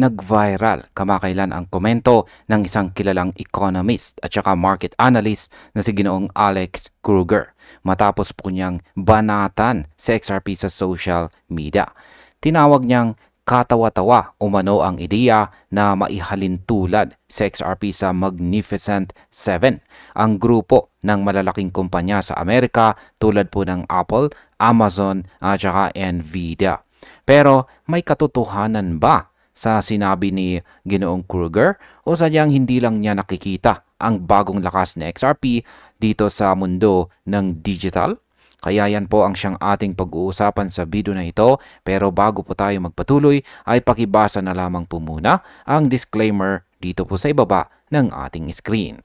Nag-viral kamakailan ang komento ng isang kilalang economist at saka market analyst na si Ginoong Alex Kruger matapos po niyang banatan si XRP sa social media. Tinawag niyang katawa-tawa umano ang ideya na maihalin tulad si XRP sa Magnificent Seven, ang grupo ng malalaking kumpanya sa Amerika tulad po ng Apple, Amazon at saka Nvidia. Pero may katotohanan ba sa sinabi ni Ginoong Kruger o sadyang hindi lang niya nakikita ang bagong lakas ni XRP dito sa mundo ng digital? Kaya yan po ang siyang ating pag-uusapan sa video na ito, pero bago po tayo magpatuloy ay pakibasa na lamang po muna ang disclaimer dito po sa ibaba ng ating screen.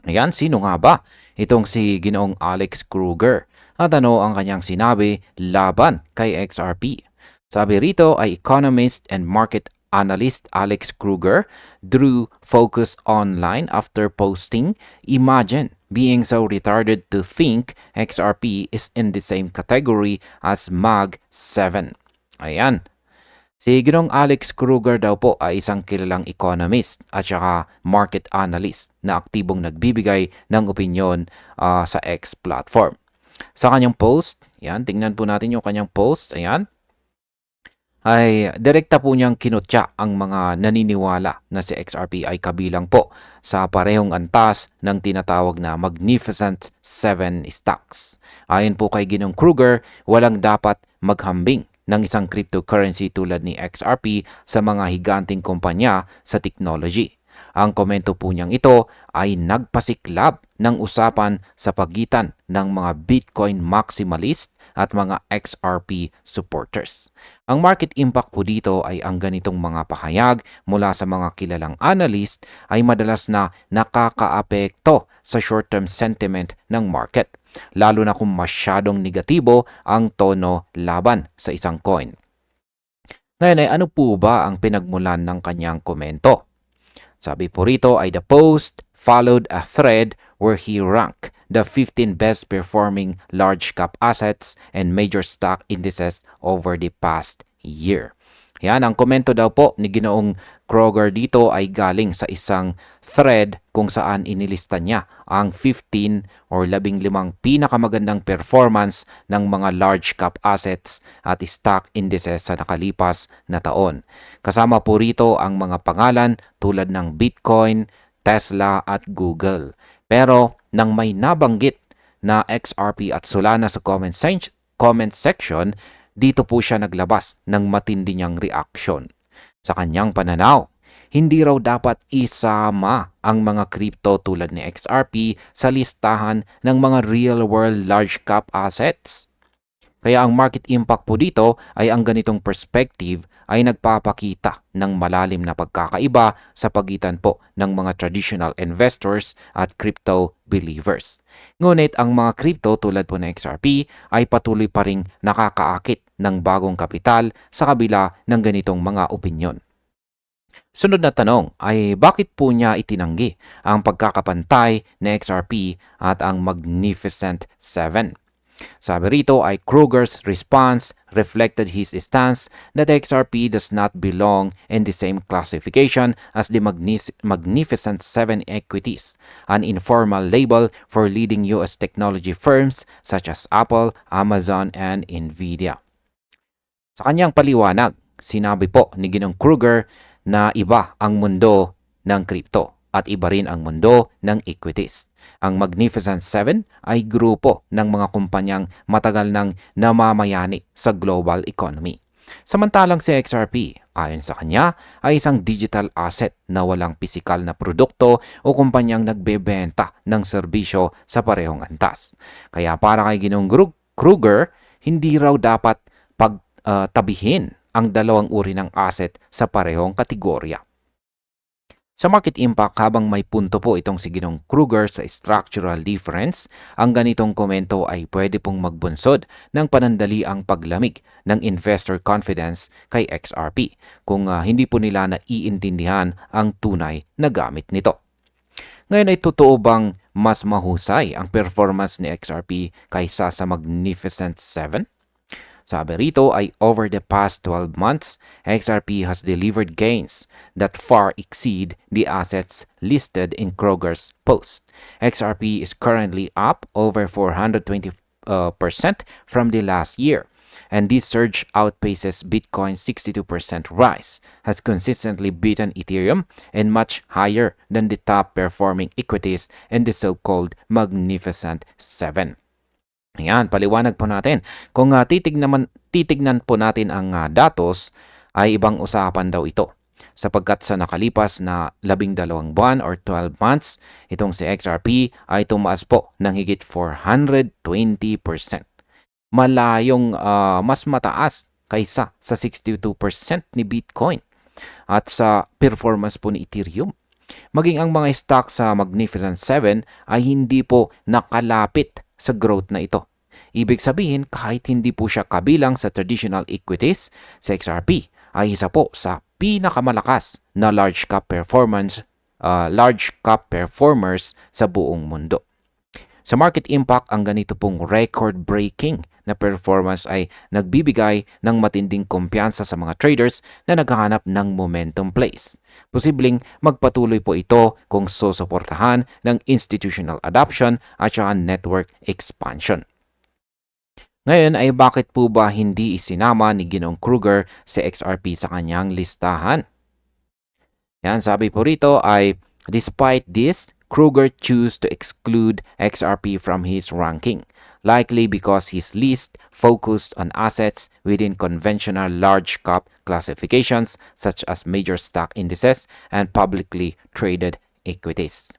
Ayan, sino nga ba itong si Ginoong Alex Kruger? At ano ang kanyang sinabi laban kay XRP? Sabi rito ay economist and market analyst Alex Kruger drew focus online after posting, "Imagine being so retarded to think XRP is in the same category as Mag 7." Ayan. Si Ginoong Alex Kruger daw po ay isang kilalang economist at saka market analyst na aktibong nagbibigay ng opinyon sa X platform. Sa kanyang post, yan, tingnan po natin yung kanyang post, ayan, ay direkta po niyang kinutya ang mga naniniwala na si XRP ay kabilang po sa parehong antas ng tinatawag na Magnificent Seven stocks. Ayon po kay Ginoong Kruger, walang dapat maghambing ng isang cryptocurrency tulad ni XRP sa mga higanting kumpanya sa technology. Ang komento po niyang ito ay nagpasiklab ng usapan sa pagitan ng mga Bitcoin maximalist at mga XRP supporters. Ang market impact po dito ay ang ganitong mga pahayag mula sa mga kilalang analyst ay madalas na nakakaapekto sa short-term sentiment ng market, lalo na kung masyadong negatibo ang tono laban sa isang coin. Ngayon ay ano po ba ang pinagmulan ng kanyang komento? Sabi po rito ay the post followed a thread where he ranked the 15 best performing large cap assets and major stock indices over the past year. Yan, ang komento daw po ni Ginoong Kruger dito ay galing sa isang thread kung saan inilista niya ang 15 or 15 pinakamagandang performance ng mga large cap assets at stock indices sa nakalipas na taon. Kasama po rito ang mga pangalan tulad ng Bitcoin, Tesla at Google. Pero nang may nabanggit na XRP at Solana sa comment section, dito po siya naglabas ng matindi niyang reaksyon. Sa kanyang pananaw, hindi raw dapat isama ang mga crypto tulad ni XRP sa listahan ng mga real-world large cap assets. Kaya ang market impact po dito ay ang ganitong perspective ay nagpapakita ng malalim na pagkakaiba sa pagitan po ng mga traditional investors at crypto believers. Ngunit ang mga crypto tulad po ng XRP ay patuloy pa ring nakakaakit ng bagong kapital sa kabila ng ganitong mga opinyon. Sunod na tanong ay bakit po niya itinanggi ang pagkakapantay ng XRP at ang Magnificent Seven? Sabi rito ay Kruger's response reflected his stance that XRP does not belong in the same classification as the Magnificent Seven equities, an informal label for leading US technology firms such as Apple, Amazon, and Nvidia. Sa kanyang paliwanag, sinabi po ni Ginoong Kruger na iba ang mundo ng crypto at iba rin ang mundo ng equities. Ang Magnificent Seven ay grupo ng mga kumpanyang matagal nang namamayani sa global economy. Samantalang si XRP, ayon sa kanya, ay isang digital asset na walang pisikal na produkto o kumpanyang nagbebenta ng serbisyo sa parehong antas. Kaya para kay Ginoong Kruger, hindi raw dapat pagtabihin ang dalawang uri ng asset sa parehong kategorya. Sa market impact, habang may punto po itong si Ginoong Kruger sa structural difference, ang ganitong komento ay pwede pong magbunsod ng panandaliang paglamig ng investor confidence kay XRP kung hindi po nila naiintindihan ang tunay na gamit nito. Ngayon ay totoo bang mas mahusay ang performance ni XRP kaysa sa Magnificent Seven? Sabi rito ay over the past 12 months, XRP has delivered gains that far exceed the assets listed in Kroger's post. XRP is currently up over 420% from the last year. And this surge outpaces Bitcoin's 62% rise, has consistently beaten Ethereum, and much higher than the top-performing equities in the so-called Magnificent Seven. Ayan, paliwanag po natin. Kung titignan po natin ang datos, ay ibang usapan daw ito. Sapagkat sa nakalipas na 12 buwan or 12 months, itong si XRP ay tumaas po ng higit 420%. Malayong mas mataas kaysa sa 62% ni Bitcoin at sa performance po ni Ethereum. Maging ang mga stock sa Magnificent Seven ay hindi po nakalapit sa growth na ito. Ibig sabihin, kahit hindi po siya kabilang sa traditional equities, sa XRP ay isa po sa pinakamalakas na large cap performers sa buong mundo. Sa market impact, ang ganito pong record-breaking na performance ay nagbibigay ng matinding kumpiyansa sa mga traders na naghahanap ng momentum plays. Posibleng magpatuloy po ito kung susuportahan ng institutional adoption at saka network expansion. Ngayon ay bakit po ba hindi isinama ni Ginoong Kruger si XRP sa kanyang listahan? Yan, sabi po rito ay, despite this, Kruger chose to exclude XRP from his ranking, likely because his list focused on assets within conventional large cap classifications such as major stock indices and publicly traded equities.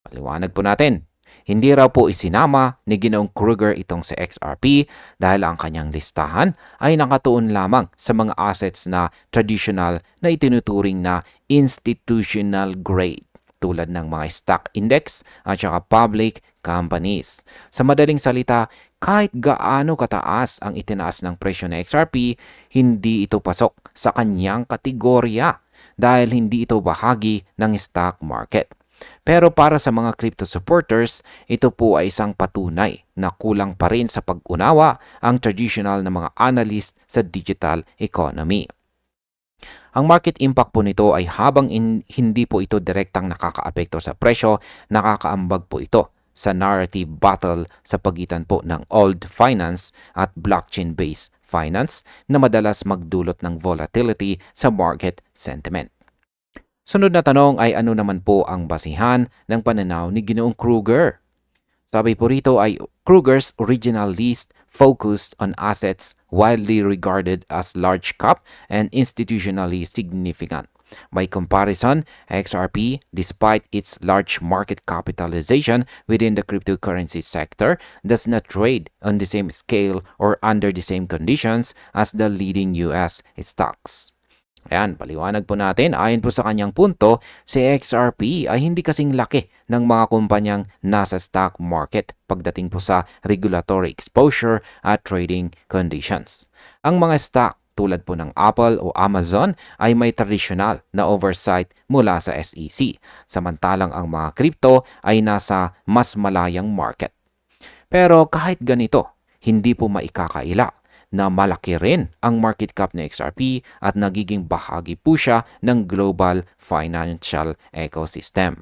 Paliwanag po natin. Hindi raw po isinama ni Ginoong Kruger itong sa XRP dahil ang kanyang listahan ay nakatuon lamang sa mga assets na traditional na itinuturing na institutional grade tulad ng mga stock index at saka public companies. Sa madaling salita, kahit gaano kataas ang itinaas ng presyo ng XRP, hindi ito pasok sa kanyang kategorya dahil hindi ito bahagi ng stock market. Pero para sa mga crypto supporters, ito po ay isang patunay na kulang pa rin sa pag-unawa ang traditional na mga analyst sa digital economy. Ang market impact po nito ay habang hindi po ito direktang nakakaapekto sa presyo, nakakaambag po ito sa narrative battle sa pagitan po ng old finance at blockchain-based finance na madalas magdulot ng volatility sa market sentiment. Sunod na tanong ay ano naman po ang basihan ng pananaw ni Ginoong Kruger? Sabi po rito ay Kruger's original list focused on assets widely regarded as large cap and institutionally significant. By comparison, XRP, despite its large market capitalization within the cryptocurrency sector, does not trade on the same scale or under the same conditions as the leading US stocks. Ayan, paliwanag po natin, ayon po sa kanyang punto, si XRP ay hindi kasing laki ng mga kumpanyang nasa stock market pagdating po sa regulatory exposure at trading conditions. Ang mga stock tulad po ng Apple o Amazon ay may tradisyonal na oversight mula sa SEC, samantalang ang mga crypto ay nasa mas malayang market. Pero kahit ganito, hindi po maikakaila na malaki rin ang market cap ng XRP at nagiging bahagi po siya ng global financial ecosystem.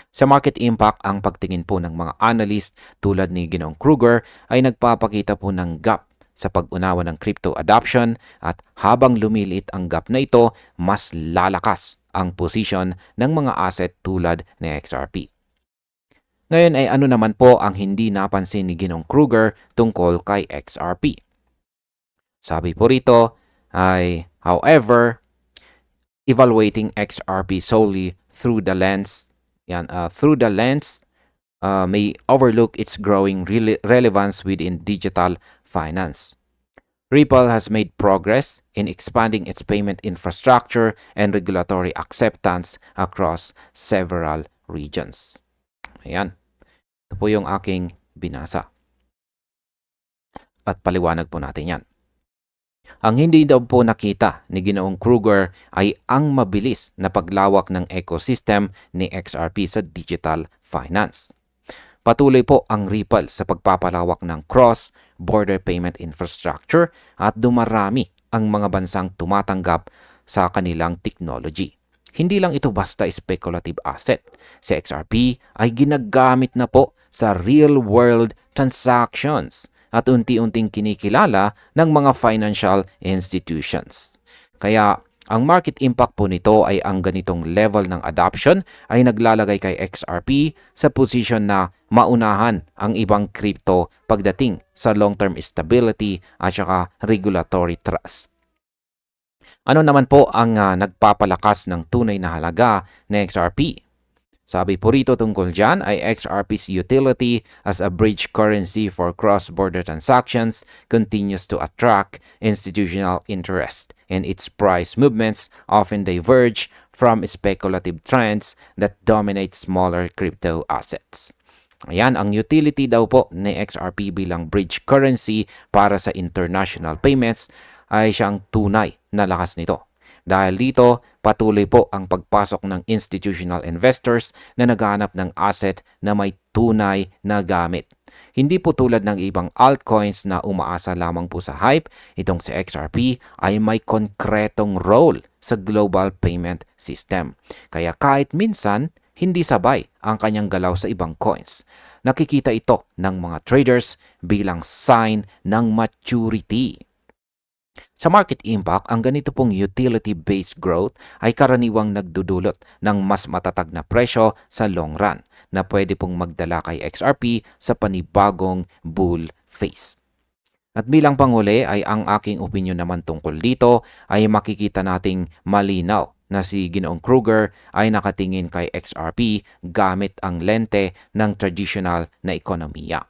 Sa market impact, ang pagtingin po ng mga analyst tulad ni Ginoong Kruger ay nagpapakita po ng gap sa pag-unawa ng crypto adoption at habang lumiliit ang gap na ito, mas lalakas ang position ng mga asset tulad ni XRP. Ngayon ay ano naman po ang hindi napansin ni Ginoong Kruger tungkol kay XRP? Sabi po rito ay, however, evaluating XRP solely through the lens may overlook its growing relevance within digital finance. Ripple has made progress in expanding its payment infrastructure and regulatory acceptance across several regions. Ayan. Ito po yung aking binasa. At paliwanag po natin yan. Ang hindi daw po nakita ni Ginoong Kruger ay ang mabilis na paglawak ng ecosystem ni XRP sa digital finance. Patuloy po ang Ripple sa pagpapalawak ng cross, cross-border payment infrastructure at dumarami ang mga bansang tumatanggap sa kanilang technology. Hindi lang ito basta speculative asset. Si XRP ay ginagamit na po sa real-world transactions at unti-unting kinikilala ng mga financial institutions. Kaya ang market impact po nito ay ang ganitong level ng adoption ay naglalagay kay XRP sa position na maunahan ang ibang crypto pagdating sa long-term stability at saka regulatory trust. Ano naman po ang nagpapalakas ng tunay na halaga ng XRP? Sabi po rito tungkol dyan ay XRP's utility as a bridge currency for cross-border transactions continues to attract institutional interest, and its price movements often diverge from speculative trends that dominate smaller crypto assets. Ayan, ang utility daw po ni XRP bilang bridge currency para sa international payments ay siyang tunay na lakas nito. Dahil dito, patuloy po ang pagpasok ng institutional investors na naghahanap ng asset na may tunay na gamit. Hindi po tulad ng ibang altcoins na umaasa lamang po sa hype, itong si XRP ay may konkretong role sa global payment system. Kaya kahit minsan, hindi sabay ang kanyang galaw sa ibang coins. Nakikita ito ng mga traders bilang sign ng maturity. Sa market impact, ang ganito pong utility-based growth ay karaniwang nagdudulot ng mas matatag na presyo sa long run na pwede pong magdala kay XRP sa panibagong bull phase. At bilang panghuli ay ang aking opinion naman tungkol dito ay makikita nating malinaw na si Ginoong Kruger ay nakatingin kay XRP gamit ang lente ng traditional na ekonomiya.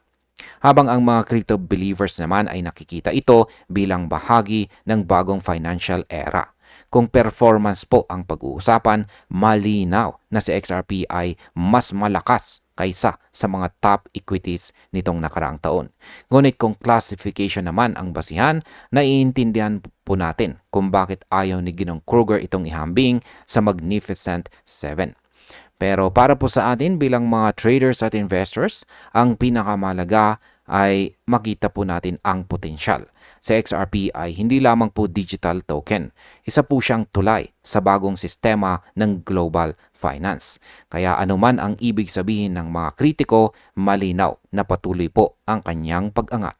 Habang ang mga crypto believers naman ay nakikita ito bilang bahagi ng bagong financial era. Kung performance po ang pag-uusapan, malinaw na si XRP ay mas malakas kaysa sa mga top equities nitong nakaraang taon. Ngunit kung classification naman ang basihan, naiintindihan po natin kung bakit ayaw ni Ginoong Kruger itong ihambing sa Magnificent 7. Pero para po sa atin bilang mga traders at investors, ang pinakamalaga ay makita po natin ang potensyal. Sa XRP ay hindi lamang po digital token. Isa po siyang tulay sa bagong sistema ng global finance. Kaya anuman ang ibig sabihin ng mga kritiko, malinaw na patuloy po ang kanyang pag-angat.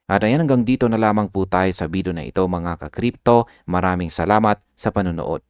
At ayan, hanggang dito na lamang po tayo sa video na ito mga ka-crypto. Maraming salamat sa panunood.